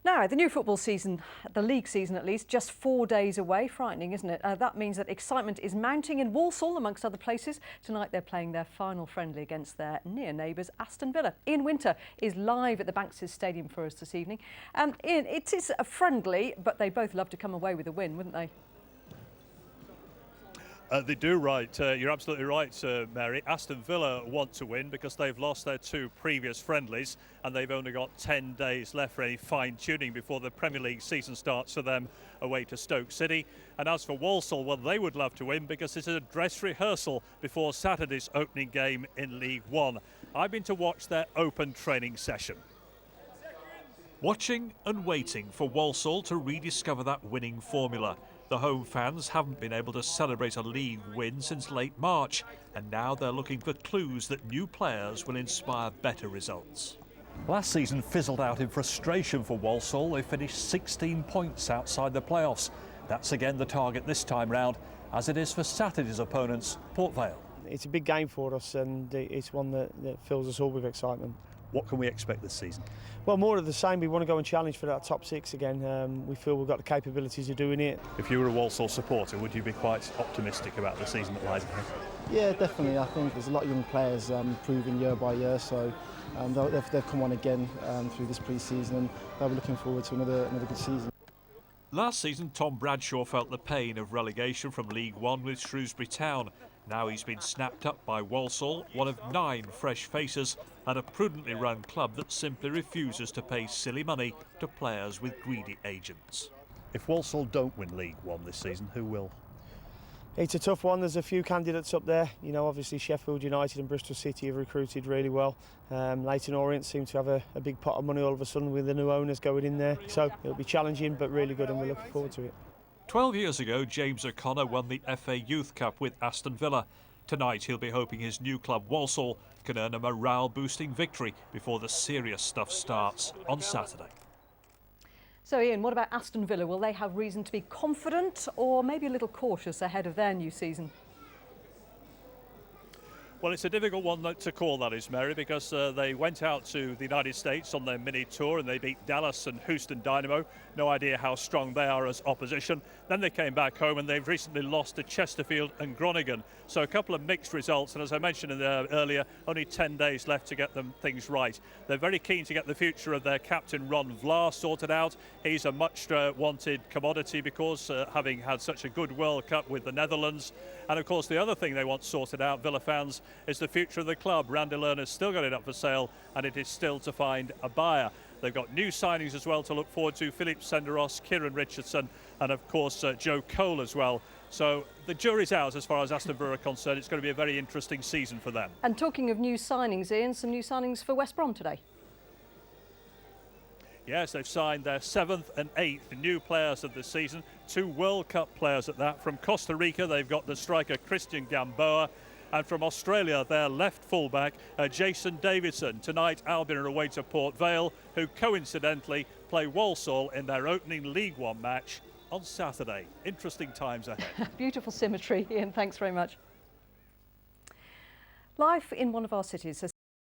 Now, the new football season, the league season at least, just 4 days away. Frightening, isn't it? That means that excitement is mounting in Walsall, amongst other places. Tonight they're playing their final friendly against their near neighbours, Aston Villa. Ian Winter is live at the Banks' Stadium for us this evening. Ian, it is a friendly, but they both love to come away with a win, wouldn't they? They do, right. You're absolutely right, Mary. Aston Villa want to win because they've lost their 2 previous friendlies and they've only got 10 days left for any fine-tuning before the Premier League season starts for them away to Stoke City. And as for Walsall, well, they would love to win because it's a dress rehearsal before Saturday's opening game in League One. I've been to watch their open training session. Watching and waiting for Walsall to rediscover that winning formula. The home fans haven't been able to celebrate a league win since late March, and now they're looking for clues that new players will inspire better results. Last season fizzled out in frustration for Walsall. They finished 16 points outside the playoffs. That's again the target this time round, as it is for Saturday's opponents, Port Vale. It's a big game for us and it's one that fills us all with excitement. What can we expect this season? Well, more of the same. We want to go and challenge for that top 6 again. We feel we've got the capabilities of doing it. If you were a Walsall supporter, would you be quite optimistic about the season that lies ahead? Yeah, definitely. I think there's a lot of young players improving year by year, so they've come on again through this pre-season, and they'll be looking forward to another good season. Last season, Tom Bradshaw felt the pain of relegation from League One with Shrewsbury Town. Now he's been snapped up by Walsall, one of 9 fresh faces, and a prudently run club that simply refuses to pay silly money to players with greedy agents. If Walsall don't win League One this season, who will? It's a tough one. There's a few candidates up there. You know, obviously Sheffield United and Bristol City have recruited really well. Leyton Orient seem to have a big pot of money all of a sudden with the new owners going in there. So it'll be challenging but really good, and we're looking forward to it. 12 years ago, James O'Connor won the FA Youth Cup with Aston Villa. Tonight he'll be hoping his new club Walsall can earn a morale-boosting victory before the serious stuff starts on Saturday. So Ian, what about Aston Villa? Will they have reason to be confident or maybe a little cautious ahead of their new season? Well, it's a difficult one to call, that is, Mary, because they went out to the United States on their mini tour and they beat Dallas and Houston Dynamo. No idea how strong they are as opposition. Then they came back home and they've recently lost to Chesterfield and Groningen. So a couple of mixed results, and as I mentioned earlier, only 10 days left to get them things right. They're very keen to get the future of their captain Ron Vlaar sorted out. He's a much wanted commodity because having had such a good World Cup with the Netherlands. And of course the other thing they want sorted out, Villa fans, is the future of the club. Randy Lerner's still got it up for sale and it is still to find a buyer. They've got new signings as well to look forward to: Philip Senderos, Kieran Richardson, and of course Joe Cole as well. So the jury's out as far as Aston Villa are concerned. It's going to be a very interesting season for them. And talking of new signings, Ian, some new signings for West Brom today. Yes, they've signed their 7th and 8th new players of the season, 2 World Cup players at that. From Costa Rica, they've got the striker Christian Gamboa, and from Australia, their left fullback, Jason Davidson. Tonight, Albion are away to Port Vale, who coincidentally play Walsall in their opening League One match on Saturday. Interesting times ahead. Beautiful symmetry, Ian. Thanks very much. Life in one of our cities has